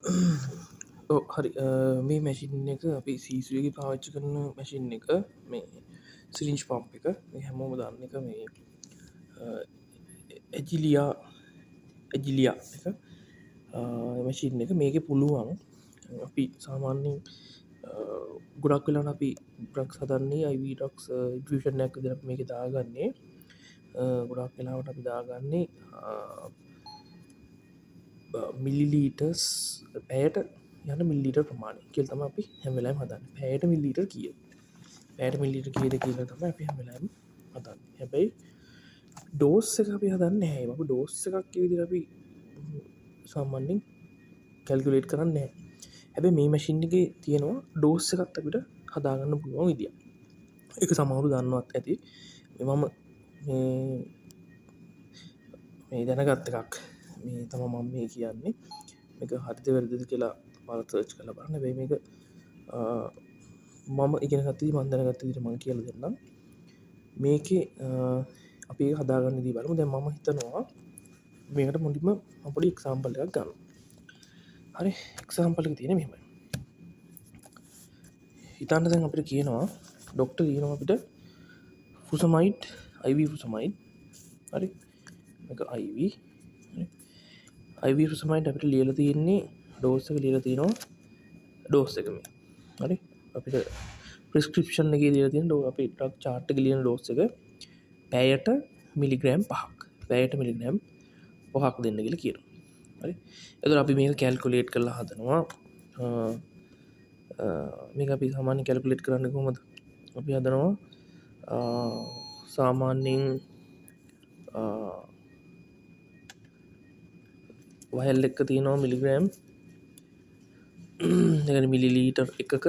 හරි මේ මැසින් එක අපි සීසුවගේ පාවිච්චි කරන මැසින් එක මේ සිරිංච් පම්ප් එක මේ හැමෝම දන්න එක මේ ඇජිලියා ඇජිලියා එක මැසින් එක මේක පුළුවන් අපි සාමාන්‍යෙන් ගොඩක් වෙලාන අපි බ්‍රක් සදන්නේ අයිවටක්ස් ඩියෂණයක් දර මේක දාගන්නේ ගොඩක් වෙලාවට අපි දාගන්නේ මිලිලීටස් පැයට යන මිල්ලිට ප්‍රමාණ කියල් තම අපි හැමලම් හදන්න පැයට මිල්ලිට කිය පැයට මිල්ලිට කියද කියල තම අපි හැමලම් හදන්න හැබැයි ඩෝස්ස එක අපි හදන්න හැම ඩෝස්ස එකක් විදිර අපි සාමාන්‍යෙන් කැල්කුලේට් කරන්න හැබැ මේ මැසින්ගේ තියෙනවා ඩෝස්ස එකත් අපිට හදාගන්න පුළුවන් විදිිය එක සමහරු දන්නවත් ඇති මම මේ දැනගත්ත එකක් මේ තම මම මේ කියන්නේ එක හරිත වැරදිදි කියලා පලතච් කළ බලන්න බේ මේක මම ඉගෙන ගත්තී මන්දනගත්ත දිට මං කියල දෙන්නම් මේක අපි හදාගන්න දී බලමු දැ මම හිතනවා මේකට මුඩිම අපපොඩි එක්සාම්පල් එකක් ගන්න හරි එක්සාම්පලක තියෙන මෙම හිතන්න දැන් අපිට කියනවා ඩොක්ට කියනවා අපිට ෆුසමයිට් අයිව ෆුසමයිට් හරි එක අයිව ෆුසමයිට් අපිට ලියල තියෙන්නේ ඩෝස්සක ලියල තියෙනවා ඩෝස් එකම හරි අපිට ප්‍රස්ක්‍රපෂන් එක ලිය තින ඩෝ අපි ටක් චාට්ක ලියන ඩෝස් එක පැයට මිලිග්‍රෑම් පහක් පැයට මිලිග්‍රෑම් පහක් දෙන්න කියල කියන හරි එද අපි මේක කැල්කුලේට් කරලා හදනවා මේ අපි සාමාන්‍ය කැල්කුලේට් කරන්න කොමද අපි හදනවා සාමාන්‍යෙන් වහල් එක්ක තියෙනවා මිලිග්‍රෑම් මිලිලීටර් එකක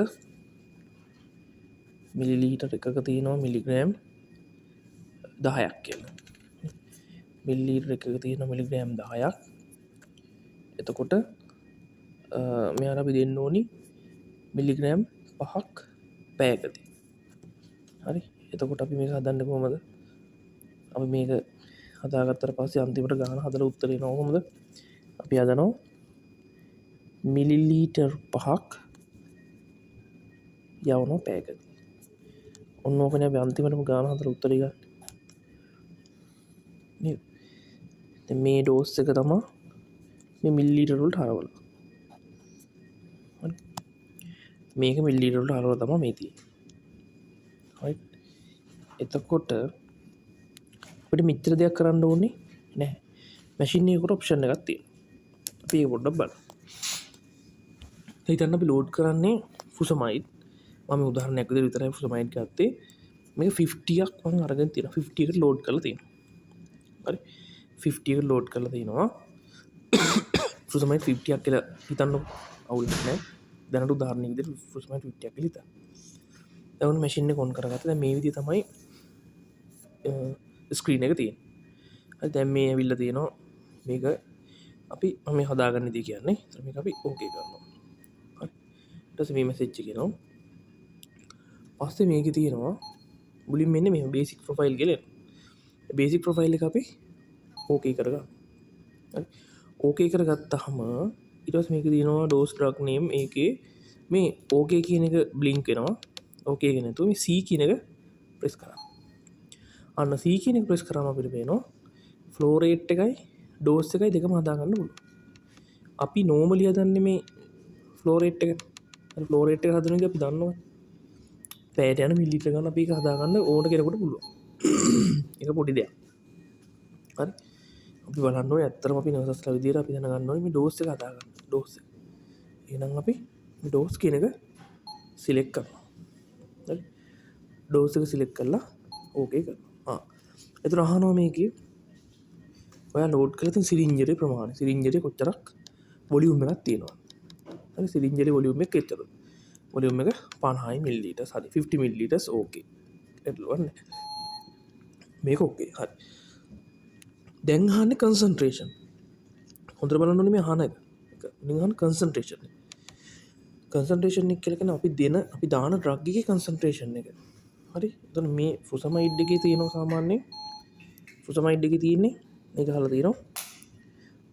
මිලිලීටර් එකක තියෙනවා මිලිග්‍රෑම් 10ක් කියල මිල්ලීටර් එකක තියෙන මිලිග්‍රෑම් 10ක් එතකොට මෙයාර අපි දෙන්න ඕනි මිලිග්‍රෑම් 5ක් පෑකති හරි එතකොට අපි මේ හදන්න කොමද අපි මේක හදාගත්තර පස්සේ අන්තිමට ගාන හදල උත්තරේ නොහොමද අපි අදනෝ මිලිලීටර් 5ක් යවනෝ පෑකති ඔන්න ඕකන අන්තිමටම ගාන හදර උත්තරික මේ ඩෝස් එක තමා මේ මිල්ලීටරුල්ට හරවල මේක මිල්ලීටරුල්ට හරව තම මේතිය එතකොට අපට මිත්‍ර දෙයක් කරන්න ඕන්නේ නෑ මැසිිනයකට ඔප්ෂණ එකත්තිය අපේ පොඩ්ඩක් බල හිතන්න අපි ලෝඩ් කරන්නේ ෆුසමයිට් මම උදාහරණයක්ද විතරයි ෆුසමයිට් ගත්තේ මේ 50ක් වන් අරගෙන තින 50කට ලෝඩ් කල තියෙන හරි 50ක ලෝඩ් කල තියෙනවා ෆුසමයිට් 50ක් කියලා හිතන්න අවුල් නෑ දැනට උදාහරණයකද ෆුසමයිට් 50ක් ලිත එවන මැසින්න කොන් කරගත මේ විදි තමයි ස්ක්‍රීන එක තියෙන් දැම් මේ ඇවිල්ල තියෙනවා මේක අපි මේ හදාගන්න දී කියන්නේ ත්‍රම අපි ඕකේ කරනවා ටස මේ මැසෙච්චි කෙනවා පස්සේ මේක තියෙනවා බුලින් මෙන්න මේ බේසික් ප්‍රොෆයිල් ගෙලෙන බේසික් ප්‍රොෆයිල් එක අපි ඕකේ කරගන්න ඕකේ කරගත්ත හම ඉටස් මේක තියෙනවා ඩෝස් ට්‍රක් නේම් ඒක මේ ඕකේ කියන එක බ්ලිංක් වෙනවා ඕකේ ගෙනතු මේ සී කියන එක ප්‍රෙස් කර අන්න සී කියන එක ප්‍රෙස් කරම පිට පේනවා ෆලෝරේට් එකයි ඩෝස් එකයි දෙක මදාගන්න පුළු අපි නෝමලි හදන්න මේ ෆලෝරේට් එක ෆලෝරේට් එක හදන අපි දන්නවා පෑට යන මිල්ලිට ගන්න අපි හදාගන්න ඕන කෙරකොට පුළුව එක පොඩි දෙයක් හරි අපි බලන්න ඇත්තරම අපි නවසස්ල විදිර අපි දැනගන්නවම ඩෝස්ස කතාගන්න ඩෝස එනම් අපි ඩෝස් කියන එක සිලෙක් කරනවා ඩෝසක සිලෙක් කරලා ඕකේ කරනවා එතු රහනෝ මේක ඔය ලෝඩ් කලති සිරින්ජරය ප්‍රමාණ සිරින්ජරය කොච්චරක් බොලිුම් එකක් තියෙනවා සිරින්ජරි ොලිුම් එක එච්චර ොලිුම් එක 5 මිල්ලීට සරි 50 මිල්ලිටස් ඕකේ ඇටලුවන්න මේක ඕකේ හරි දැන්හන්න කන්සන්ට්‍රේෂන් හොඳර බලන්නන මේ හන නිහන් කන්සන්ට්‍රේෂන් කන්සන්ට්‍රේෂන් එක් කෙලෙන අපි දෙන අපි දාන ඩ්‍රග්ගික කන්සන්ට්‍රේෂන් එක හරි ත මේ ෆුසම ඉඩ්ඩක තියෙනවා සාමාන්‍යයෙන් ෆුසම ඉඩ්ඩක තියන්නේ එක හල තියෙනවා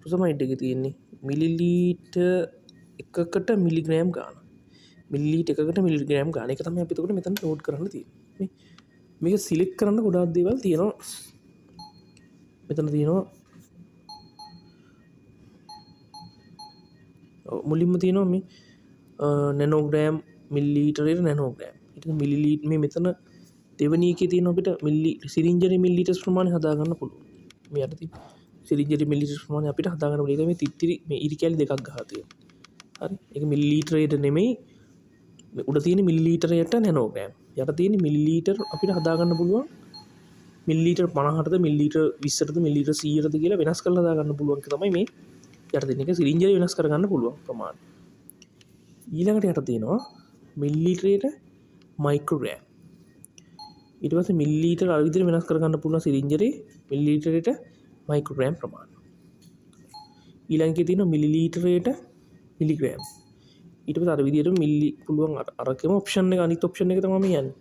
ෆුසම ඉඩ්ඩක තියෙන්නේ මිලිලීට එකකට මිලිග්‍රෑම් ගාන මිල්ලීට එකට මිලිග්‍රෑම් ගාන එක තමයි අපිතකට මෙතන ලෝඩ් කරන්න තියෙන්නේ මේක සිලෙක්ට් කරන්න ගොඩාක් දේවල් තියෙනවා මෙතන තියෙනවා මුලින්ම තියෙනවා මේ නැනෝග්‍රෑම් මිල්ලීටරයට නැනෝග්‍රෑම් ඉට මිලිලීට් මේ මෙතන දෙවනීක තියෙන අපිට මිල්ලි සිරින්ජරි මිල්ලිටස් ප්‍රමාණය හදාගන්න පුළුව මේ අටති සිරිජරි මිලිටස් ප්‍රමාණය අපිට හදාගන්න ලේක මේ තිත්තිරි මේ ඉරිකැලි දෙකක් ගහතිය හරි එක මිල්ලීටරයට නෙමෙයි උඩ තියෙන මිල්ලීටරයට නැනෝග්‍රෑම් යට තියෙන මිල්ලීටර් අපිට හදාගන්න පුළුවන් මිල්ලීට 50ට මිල්ලීට 20ට මිල්ලීට 100ට කියලා වෙනස් කරලා දාගන්න පුළුවන් තමයි මේ යට තියෙන එක සිරින්ජරි වෙනස් කරගන්න පුළුවන් ප්‍රමාණය ඊළඟට යට තියෙනවා මිල්ලීටරයට මයික්‍රෝග්‍රෑම් ඊට පස්සේ මිල්ලීටර් අර විදිහට වෙනස් කරගන්න පුළුවන් සිරින්ජරේ මිල්ලීටරයට මයික්‍රෝග්‍රෑම් ප්‍රමාණය ඊළඟට තියෙනවා මිලිලීටරයට මිලිග්‍රෑම් ඊට පස්සේ අර විදිහට මිලි පුළුවන් අරකෙම ඔප්ෂන් එක අනිත් ඔප්ෂන් එක තමයි යන්නේ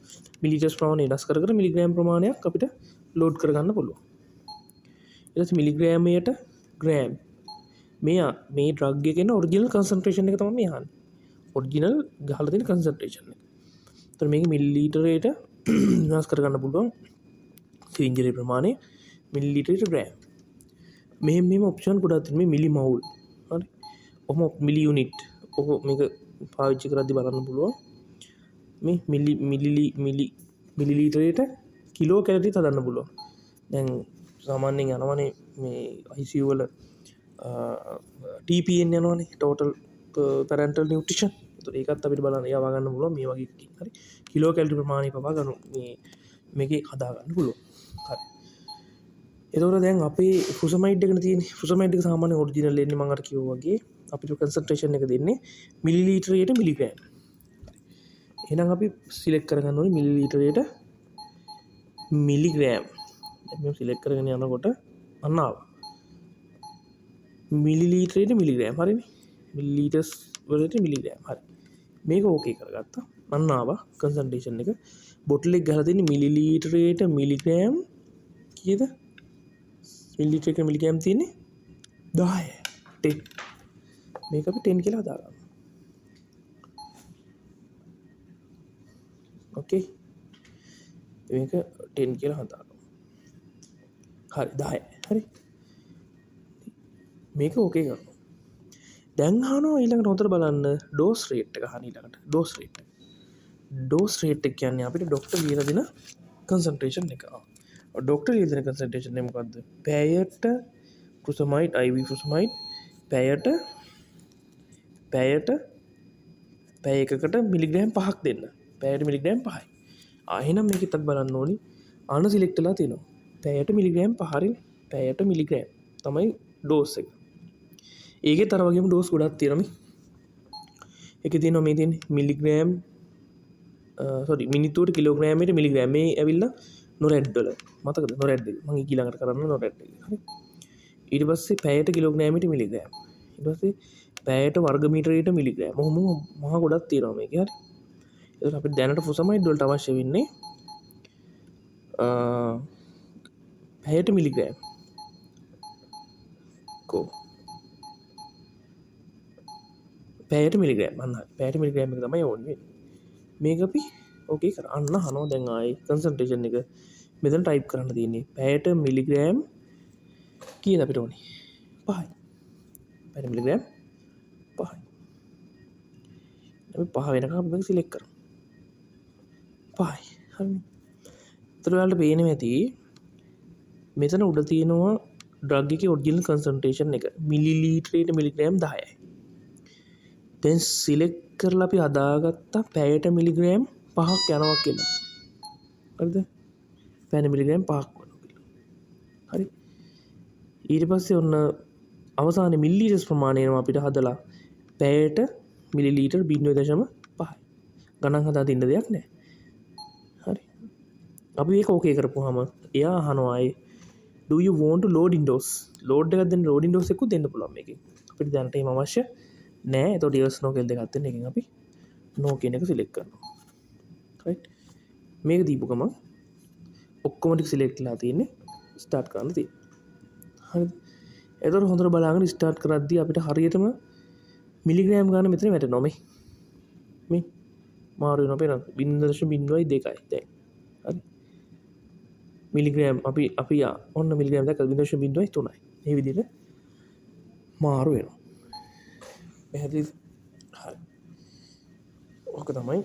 මිලිලීටර්ස් ප්‍රමාණය වෙනස් කර කර මිලිග්‍රෑම් ප්‍රමාණයක් අපිට ලෝඩ් කරගන්න පුළුවන් ඊට පස්සේ මිලිග්‍රෑමයට ග්‍රෑම් මේ ඩ්‍රග් එකේ ඔරිජිනල් කන්සන්ට්‍රේෂන් එක තමයි මේ අහන්නේ ඔරිජිනල් ගහලා තියෙන කන්සන්ට්‍රේෂන් එක. ඒතර මේක මිලිලීටරයට වෙනස් කරගන්න පුළුවන් සිරින්ජරේ ප්‍රමාණය මිලිලීටරයට ග්‍රෑම් මෙහෙම ඔප්ෂන් ගොඩක් තියෙනවා මේ මිලි මවුල් හරි ඔහොම මිලි යුනිට් ඔක මේක පාවිච්චි කරද්දී බලන්න පුළුවන් මේ මිලිලීටරයට කිලෝ කැලරි හදන්න පුළුවන් දැන් සාමාන්‍යයෙන් යනවනේ මේ ICU වල TPN යනවනේ total parental nutrition ඒකත් අපිට බලන්න යවා ගන්න පුළුවන් මේ වගේ එකකින් හරි කිලෝ කැලරි ප්‍රමාණය පවා ගන්න මේකේ හදා ගන්න පුළුවන් හරි එතකොට දැන් අපේ ෆුසමයිඩ් එකනේ තියෙන්නේ ෆුසමයිඩ් එක සාමාන්‍යයෙන් ඔරිජිනල් එන්නේ මම අර කිව්වා වගේ අපිට කන්සන්ට්‍රේෂන් එක දෙන්නේ මිලිලීටරයට මිලිග්‍රෑම් එහෙනම් අපි සිලෙක්ට් කරගන්න ඕනේ මිලිලීටරයට මිලිග්‍රෑම් දැන් මේ සිලෙක්ට් කරගෙන යනකොට අන්න ආවා මිලිලීටරයට මිලිග්‍රෑම් හරිනේ මිලිලීටර්ස් වලට මිලිග්‍රෑම් හරි මේක ඕකේ කරගත්තා අන්න ආවා කන්සන්ට්‍රේෂන් එක බොටල් එක ගහලා තියෙන්නේ මිලිලීටරයට මිලිග්‍රෑම් කීයද මිලිලීටරයට මිලිග්‍රෑම් තියෙන්නේ 10 10 මේක අපි 10 කියලා හදාගන්න ඕකේ මේක 10 කියලා හදාගන්න හරි 10 හරි මේක ඕකේ කරනවා දැන් අහනවා ඊළඟට හොඳට බලන්න ඩෝස් රේට් එක අහන ඊළඟට ඩෝස් රේට් එක කියන්නේ අපිට ડોක්ටර් ලියලා දෙන කන්සන්ට්‍රේෂන් එක. ડોක්ටර් ලියලා දෙන කන්සන්ට්‍රේෂන් එක මොකද්ද? පැයට ෆුසමයිඩ් IV ෆුසමයිඩ් පැයට පැය එකකට මිලිග්‍රෑම් 5ක් දෙන්න. පැයට මිලිග්‍රෑම් 5යි. එහෙනම් මේකෙත් බලන්න ඕනි අන සිලෙක්ට් වෙලා තියෙනවා. පැයට මිලිග්‍රෑම් 5 හරිනේ. පැයට මිලිග්‍රෑම් තමයි ඩෝස් එක. ඒකේ තර වගේම ඩෝස් ගොඩක් තියෙනවා මේ. ඒකේ තියෙනවා මේ තියෙන්නේ මිලිග්‍රෑම් මිනිත්තුවට කිලෝග්‍රෑමයට මිලිග්‍රෑම් මේ ඇවිල්ලා නොරැඩ් වල මතකද නොරැඩ් එක මම ඊළඟට කරන්න නොරැඩ් එක හරි ඊට පස්සේ පැයට කිලෝග්‍රෑමයට මිලිග්‍රෑම් ඊට පස්සේ පැයට වර්ග මීටරයට මිලිග්‍රෑම් මොහොම මහ ගොඩක් තියෙනවා මේකේ හරි ඒකට අපිට දැනට ෆුසමයිඩ් වලට අවශ්‍ය වෙන්නේ පැයට මිලිග්‍රෑම් කෝ පැයට මිලිග්‍රෑම් අන්න පැයට මිලිග්‍රෑම් එක තමයි ඕනේ මේක අපි ඕකේ කරන්න අහනවා දැන් ආයේ කන්සන්ට්‍රේෂන් එක මෙතන ටයිප් කරන්න තියෙන්නේ පැයට මිලිග්‍රෑම් කීයද අපිට ඕනේ 5යි පැයට මිලිග්‍රෑම් 5යි අපි 5 වෙනකම් අපි මේක සිලෙක්ට් කරමු 5යි හරි ඒතර ඔයාලට පේන්නේ ඇති මෙතන උඩ තියෙනවා ඩ්‍රග් එකේ ඔරිජිනල් කන්සන්ට්‍රේෂන් එක මිලිලීටරයට මිලිග්‍රෑම් 10යි දැන් සිලෙක්ට් කරලා අපි හදාගත්තා පැයට මිලිග්‍රෑම් 5ක් යනවා කියලා හරිද පැයට මිලිග්‍රෑම් 5ක් වෙනවා කියලා හරි ඊට පස්සේ ඔන්න අවසානයේ මිලිලීටර්ස් ප්‍රමාණය එනවා අපිට හදලා පැයට මිලිලීටර් 0.5යි ගණන් හදා දෙන්න දෙයක් නැහැ හරි අපි මේක ඕකේ කරපුවාම එයා අහනවා do you want to load in dose load එකක් දෙන්න load in dose එකකුත් දෙන්න පුළුවන් මේකෙන් අපිට දැනට එහෙම අවශ්‍ය නෑ එතකොට yes no කියලා දෙකක් තියෙන එකෙන් අපි no කියන එක සිලෙක්ට් කරනවා right මේක දීපු ගමන් ඔක්කොම ටික සිලෙක්ට් වෙලා තියෙන්නේ ස්ටාර්ට් කරන්න තියෙන්නේ හරිද එතකොට හොඳට බලාගෙන ස්ටාර්ට් කරද්දී අපිට හරියටම මිලිග්‍රෑම් ගාන මෙතන වැට නොමේ මේ මාරු නොපෙන බින්දශ බින්දුවයි දෙකයි දැන් මිලිග්‍රෑම් අපි ඔන්න මිලිග්‍රෑම් දැක විදශ බින්දුවයි තුනයි ඒ විදිට මාරු වෙනවා පැහැදිලි හරි ඕක තමයි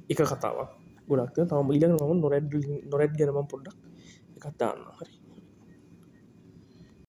එක කතාවක් ගොඩක් තම ඉලන ම නොරැඩ් නොරැඩ් ගැනම පොඩ්ඩක් එකත්තාන්න හරි